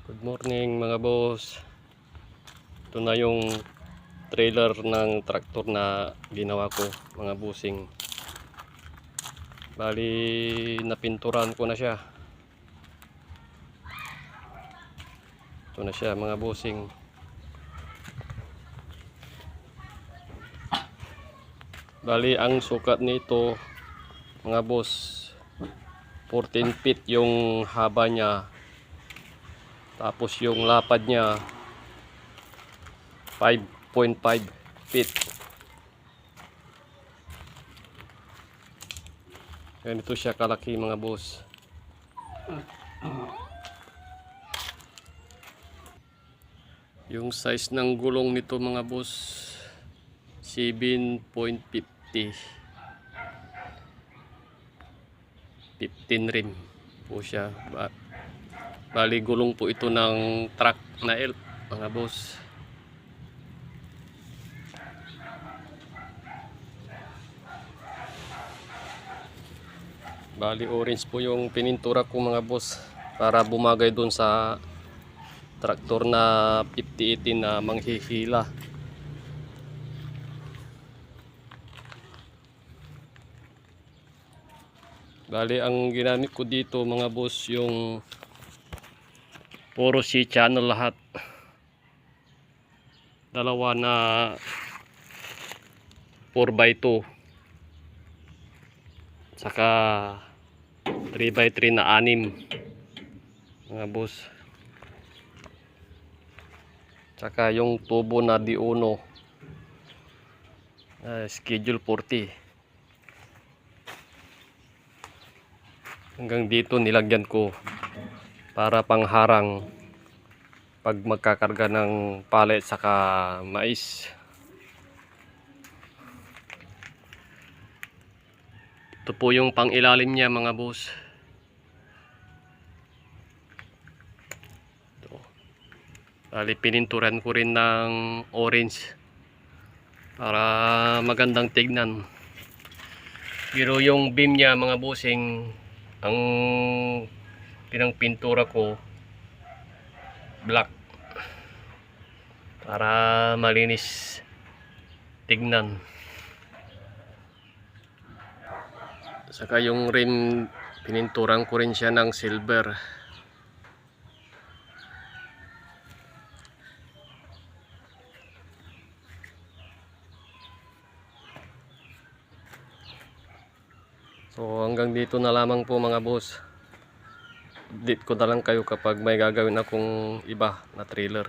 Good morning mga boss. Ito na yung trailer ng traktor na ginawa ko mga busing. Bali napinturan ko na siya. Ito na siya mga busing. Bali ang sukat nito mga boss 14 feet yung haba niya. Tapos yung lapad niya 5.5 feet. Ganito siya kalaki mga boss. Yung size ng gulong nito mga boss 7.50 15 rim po siya. Bali gulong po ito ng truck na elf mga boss. Bali orange po yung pinintura ko mga boss para bumagay dun sa traktor na 5018 na manghihila. Bali ang ginamit ko dito mga boss yung puro C channel lahat. Dalawa na 4x2 saka 3x3 na 6 mga boss. Saka yung tubo na D1 schedule 40. Hanggang dito nilagyan ko para pangharang pag magkakarga ng pallet saka mais. Ito po yung pangilalim niya mga boss. Ito. Bali pininturan ko rin ng orange para magandang tignan. Pero yung beam niya mga bossing, ang pinangpintura ko black para malinis tignan. Saka yung rim pininturan ko rin siya ng silver. So hanggang dito na lamang po mga boss. Update ko na lang kayo kapag may gagawin akong iba na trailer.